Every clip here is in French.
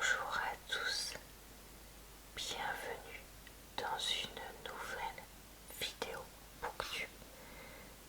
Bonjour à tous, bienvenue dans une nouvelle vidéo Booktube,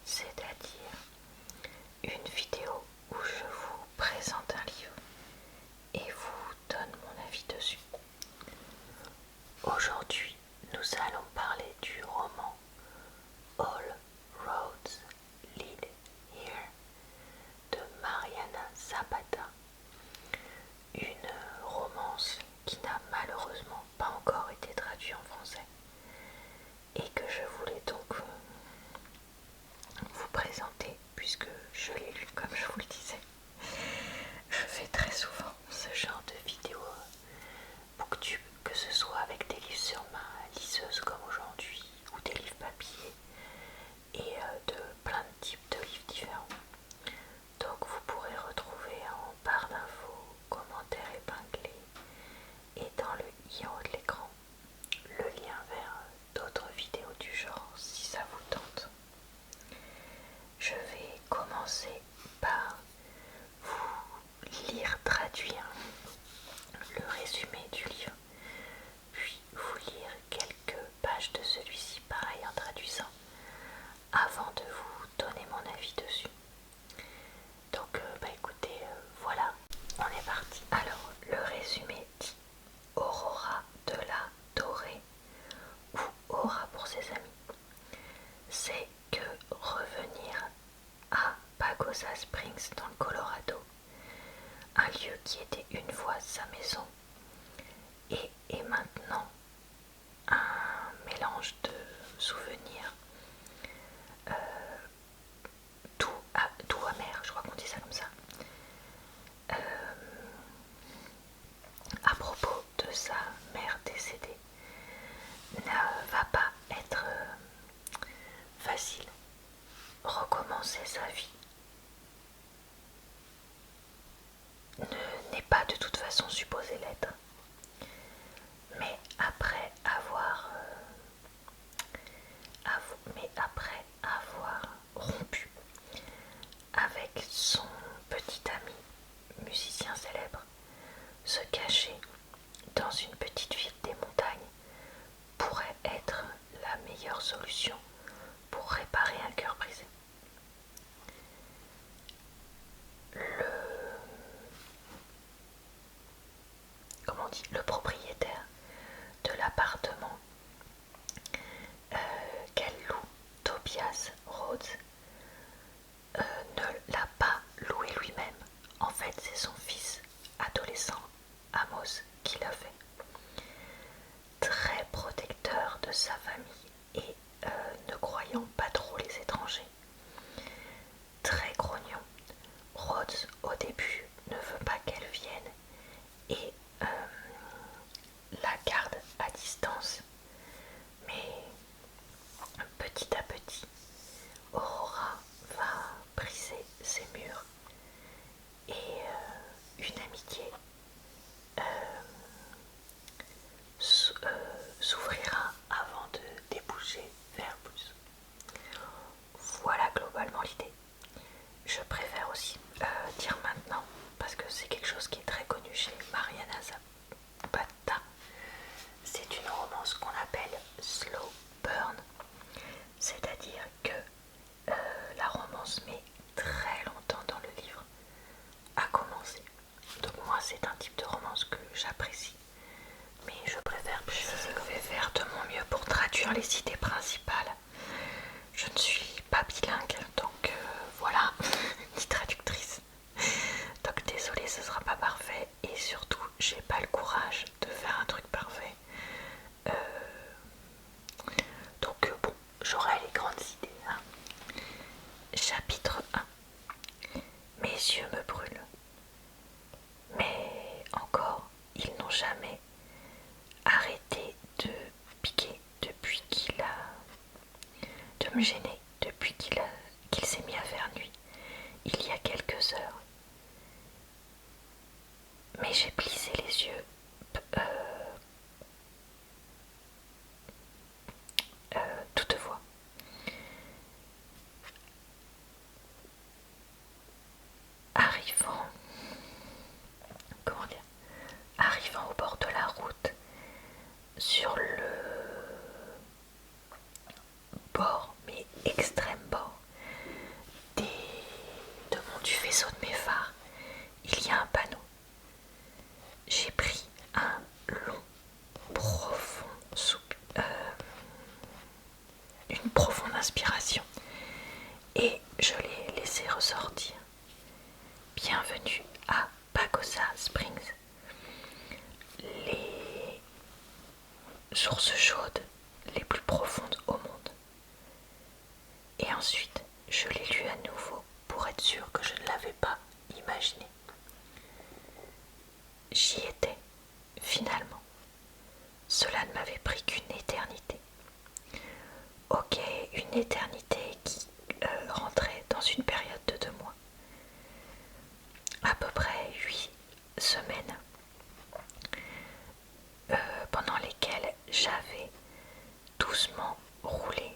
c'est-à-dire une vidéo où je vous présente un livre et vous donne mon avis dessus. Aujourd'hui, nous allons parler du roman All Roads Lead Here de Mariana Zapata, une romance qui n'a malheureusement pas encore été traduite en français et que je voulais donc vous présenter puisque je l'ai lu comme je vous le disais. Je fais très souvent ce genre de vidéo booktube, que ce soit avec des livres sur ma liseuse comme aujourd'hui ou des livres papier et de plein de types de livres différents. Donc vous pourrez retrouver en barre d'infos, commentaires épinglés et dans le i en haut de l'écran le lien vers d'autres vidéos du genre si ça vous tente. Je vais commencer par vous lire, traduire le résumé du livre, puis vous lire quelques pages de celui-ci pareil en traduisant avant de vous donner mon avis dessus. Donc écoutez, voilà, on est parti. Alors le résumé dit: Aurora de la Dorée, ou Aura pour ses amis, c'est que revenir à Pagosa Springs dans le Colorado, un lieu qui était une fois sa maison et est maintenant un mélange de souvenirs doux amer, je crois qu'on dit ça comme ça. À propos de sa mère décédée, ne va pas être facile. Recommencer sa vie n'est pas de toute façon supposé l'être. Mais après avoir rompu avec son petit ami musicien célèbre, se cacher dans une petite ville des montagnes pourrait être la meilleure solution pour réparer un cœur brisé. Le propriétaire de l'appartement qu'elle loue, Tobias Rhodes, ne l'a pas loué lui-même. En fait, c'est son fils adolescent, Amos, qui l'a fait. Très protecteur de sa famille et ne croyant pas trop les étrangers. Très grognon, Rhodes au début ne veut pas qu'elle vienne et la garde à distance. Mais petit à petit, Aurora va briser ses murs et une amitié s'ouvrira avant de déboucher vers plus. Voilà globalement l'idée. Je préfère aussi dire maintenant, parce que c'est quelque chose qui est très connu chez Mariana Zapata. C'est une romance qu'on appelle slow burn, c'est-à-dire que la romance met très longtemps dans le livre à commencer. Donc moi c'est un type de romance que j'apprécie, mais je préfère préciser. Je vais faire de mon mieux pour traduire les idées principales. Je ne suis pas bilingue, donc voilà, ni traductrice. Donc désolée, ce sera pas parfait et surtout j'ai pas le courage de faire un truc parfait. Donc bon, j'aurai les grandes idées. Hein. Chapitre 1. Mes yeux me brûlent. Mais encore, ils n'ont jamais arrêté de piquer depuis de me gêner depuis qu'il s'est mis à faire nuit, il y a quelques heures. Mais j'ai plissé les yeux toutefois. Arrivant sources chaudes les plus profondes au monde. Et ensuite, je l'ai lu à nouveau pour être sûre que je ne l'avais pas imaginé. J'y étais, finalement. Cela ne m'avait pris qu'une éternité. Ok, une éternité qui rentrait dans une période de 2 mois. À peu près 8 semaines pendant lesquelles j'avais doucement roulé,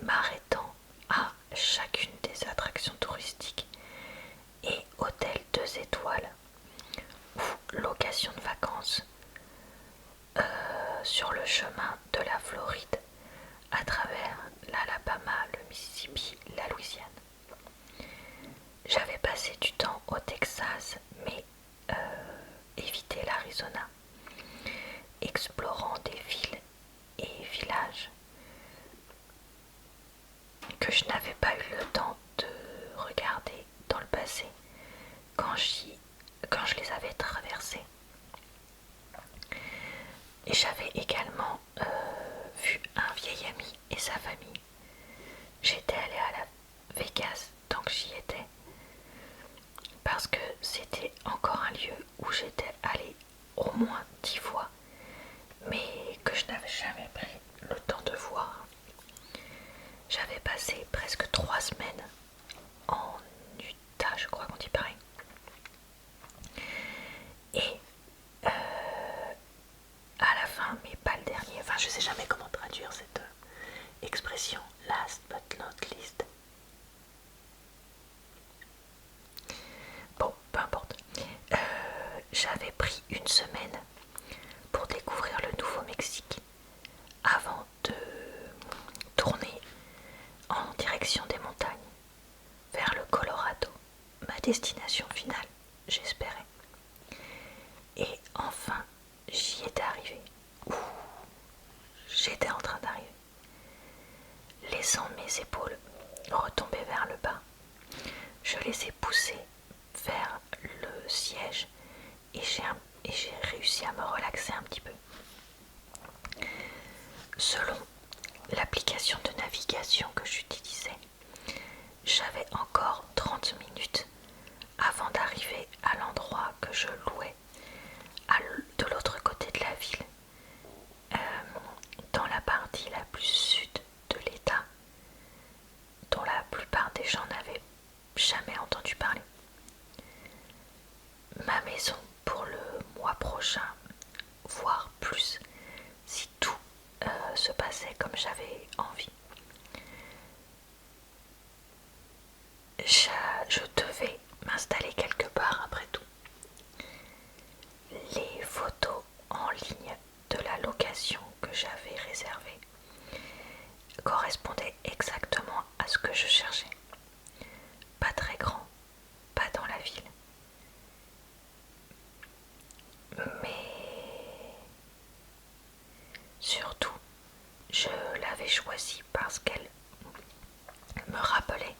m'arrêtant à chacune des attractions touristiques et hôtels 2 étoiles ou location de vacances sur le chemin de la Floride à travers l'Alabama, le Mississippi, la Louisiane. J'avais passé du temps au Texas, mais évité l'Arizona, explorant des villes et villages que je n'avais pas eu le temps de regarder dans le passé quand je les avais traversés. Et j'avais également vu un vieil ami et sa famille. J'étais allée à la Vegas tant que j'y étais, parce que c'était encore un lieu où j'étais allée au moins 10 fois, mais que je n'avais jamais pris le temps de voir. J'avais passé presque 3 semaines en Utah, je crois qu'on dit pareil. Et à la fin, mais pas le dernier, enfin je sais jamais comment traduire cette expression, last but not least. Bon, peu importe. J'avais pris une semaine pour découvrir le Nouveau-Mexique avant de tourner en direction des montagnes, vers le Colorado, ma destination finale, j'espérais. Et enfin, j'y étais arrivée. J'étais en train d'arriver. Laissant mes épaules retomber vers le bas, je les ai poussées vers le siège et j'ai réussi à me relaxer un petit peu. Selon l'application de navigation que j'utilisais, j'avais encore 30 minutes avant d'arriver à l'endroit que je louais de l'autre côté de la ville, dans la partie la plus sud de l'État, dont la plupart des gens n'avaient jamais entendu parler. Ma maison pour le mois prochain, voire plus, si tout se passait comme j'avais envie. Je devais m'installer quelque part après tout. Les photos en ligne de la location que j'avais réservée correspondaient exactement à ce que je cherchais. Pas très grand, pas dans la ville, mais surtout je l'avais choisie parce qu'elle me rappelait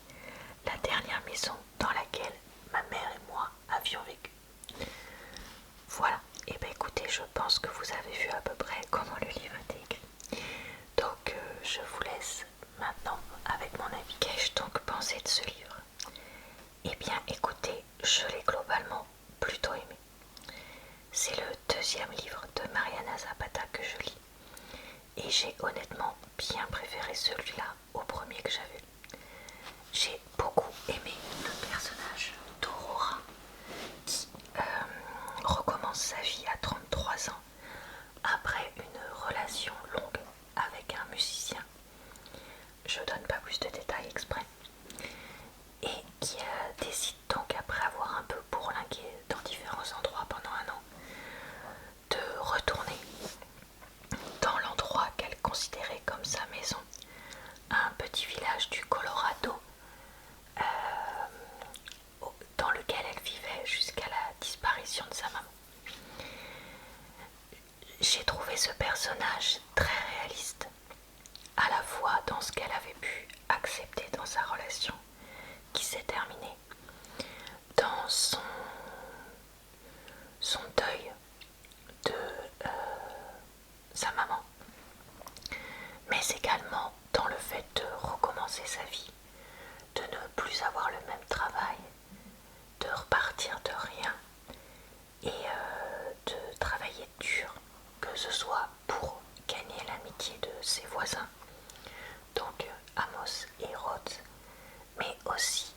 la dernière maison dans laquelle ma mère et moi avions vécu. Voilà, et bien écoutez, je pense que vous avez vu à peu près comment le livre est écrit. Donc je vous laisse maintenant avec mon avis. Qu'ai-je donc pensé de ce livre? Eh bien écoutez, je l'ai globalement plutôt aimé. C'est le 2e livre de Mariana Zapata que je lis. Et j'ai honnêtement bien préféré celui-là au premier que j'avais lu. J'ai beaucoup aimé le personnage d'Aurora qui recommence sa vie à 33 ans après une relation longue avec un musicien. Je donne pas plus de détails exprès. Et qui décide donc, après avoir un peu bourlingué dans différents endroits pendant un an, de retourner dans l'endroit qu'elle considérait comme sa maison, un petit village du Colorado dans lequel elle vivait jusqu'à la disparition de sa maman. J'ai trouvé ce personnage très réaliste, à la fois dans ce qu'elle avait pu accepter dans sa relation qui s'est terminée, dans son deuil de sa maman, ce soit pour gagner l'amitié de ses voisins, donc Amos et Rhodes, mais aussi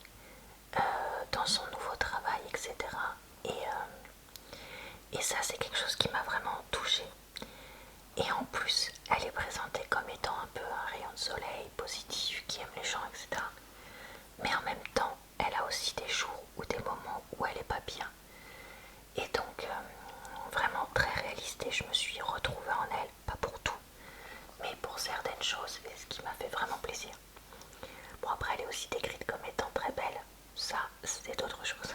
dans son nouveau travail, etc. Et ça, c'est quelque chose qui m'a vraiment touchée. Et en plus, elle est présentée comme étant un peu un rayon de soleil positif, qui aime les gens, etc. Mais en même temps, elle a aussi des jours ou des moments où elle est pas bien. Et donc, vraiment très réaliste, et je me suis retrouvée en elle, pas pour tout, mais pour certaines choses, et ce qui m'a fait vraiment plaisir. Bon, après, elle est aussi décrite comme étant très belle, ça, c'est autre chose.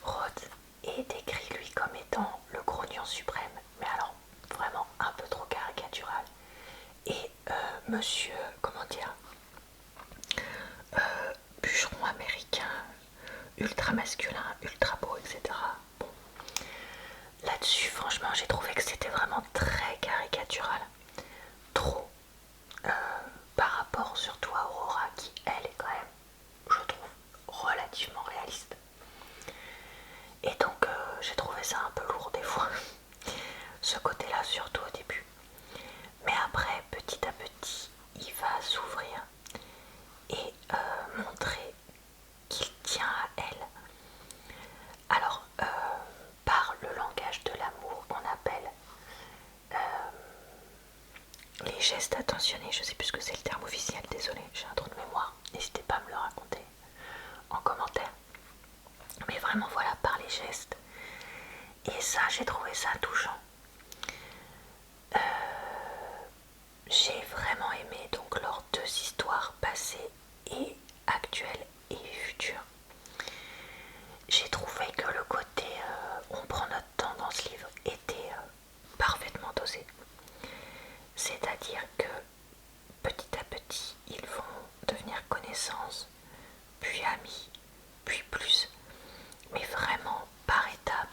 Rhodes est décrit, lui, comme étant le grognon suprême, mais alors, vraiment un peu trop caricatural. Et monsieur, comment dire, bûcheron américain, ultra masculin, ultra beau, etc. Bon, là-dessus, franchement, j'ai trouvé que c'était vraiment très caricatural. Trop. Par rapport surtout à Aurora, qui, elle, est quand même, je trouve, relativement réaliste. Et donc, j'ai trouvé ça un peu lourd des fois. Ce côté-là, surtout au début. Mais après, petit à petit, il va s'ouvrir et montrer qu'il tient à elle. Alors, par le langage de l'amour qu'on appelle les gestes attentionnés, je sais plus ce que c'est le terme officiel, désolé, j'ai un trou de mémoire, n'hésitez pas à me le raconter en commentaire. Mais vraiment, voilà, par les gestes. Et ça, j'ai trouvé ça touchant. J'ai vraiment aimé donc leurs deux histoires passées et actuelles et futures. J'ai trouvé que le côté on prend notre temps dans ce livre était parfaitement dosé. C'est-à-dire que petit à petit, ils vont devenir connaissances, puis amis, puis plus, mais vraiment par étapes.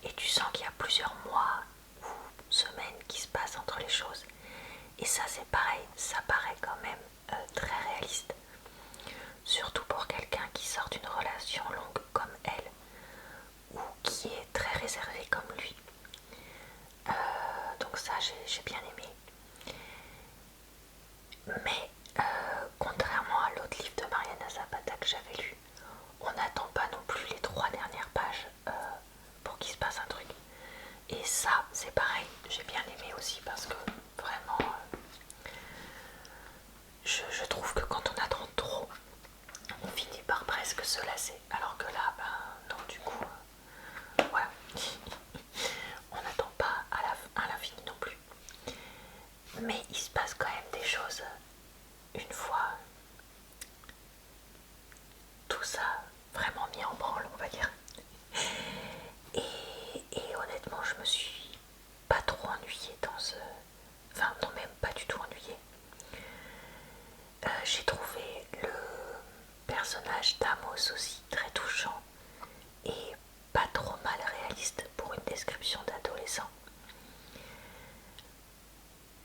Et tu sens qu'il y a plusieurs mois ou semaines qui se passent entre les choses. Et ça, c'est pareil, ça paraît quand même très réaliste. Surtout pour quelqu'un qui sort d'une relation longue comme elle, ou qui est très réservé comme lui. Donc ça, j'ai bien aimé. Mais contrairement à l'autre livre de Mariana Zapata que j'avais lu, on n'attend pas non plus les 3 dernières pages pour qu'il se passe un truc. Et ça, c'est pareil, j'ai bien aimé aussi parce que vraiment, je trouve que quand on attend trop, on finit par presque se lasser. Alors que là, ben non, du coup, voilà, on n'attend pas à l'infini non plus. Mais il se passe quand même des choses une fois tout ça vraiment mis en branle, on va dire. Et honnêtement, je me suis pas trop ennuyée dans ce... Enfin, non, même pas du tout ennuyée. J'ai trouvé le personnage d'Amos aussi très touchant et pas trop mal réaliste pour une description d'adolescent.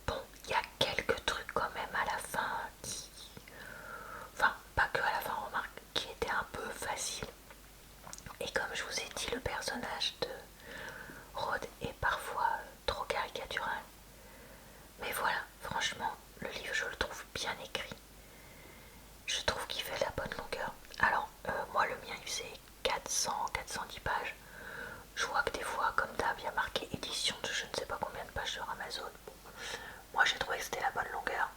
Bon, il y a quelques trucs quand même à la fin qui... Enfin, pas que à la fin, remarque, qui étaient un peu faciles. Et comme je vous ai dit, le personnage de Rhodes est parfois trop caricatural. Mais voilà, franchement, le livre, je le trouve bien écrit. Je trouve qu'il fait la bonne longueur. Alors, moi, le mien, il faisait 410 pages. Je vois que des fois, comme d'hab, il y a marqué édition de je ne sais pas combien de pages sur Amazon. Bon, moi, j'ai trouvé que c'était la bonne longueur.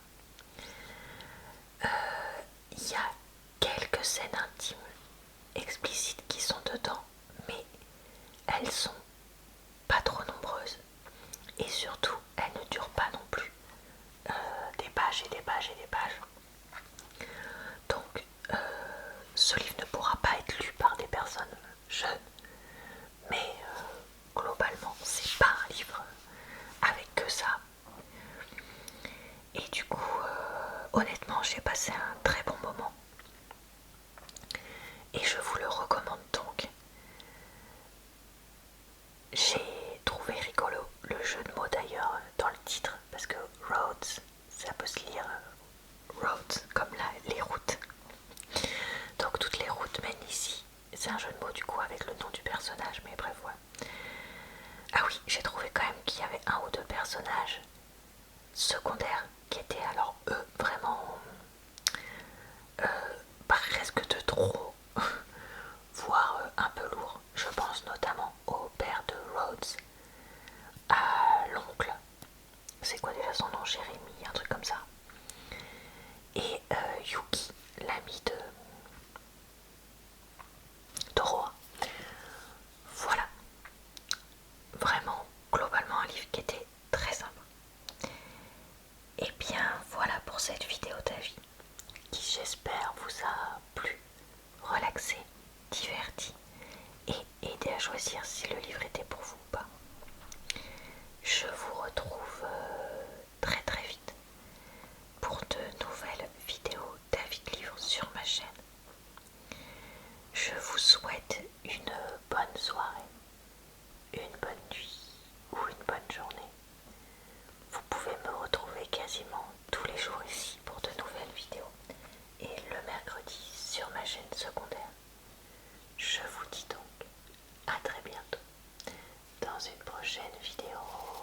Il y a quelques scènes intimes explicites qui sont dedans, mais elles sont pas trop nombreuses. Et surtout, elles ne durent pas non plus des pages et des pages et des pages. Donc, ce livre ne pourra pas être lu par des personnes jeunes, mais globalement, c'est pas un livre avec que ça. Et du coup, honnêtement, j'ai passé un très bon moment. Et je vous le recommande donc. J'ai trouvé rigolo le jeu de mots d'ailleurs dans le titre, parce que Rhodes, ça peut se lire roads comme là, les routes. Donc toutes les routes mènent ici. C'est un jeu de mots du coup avec le nom du personnage, mais bref, voilà. Ah oui, j'ai trouvé dans une prochaine vidéo.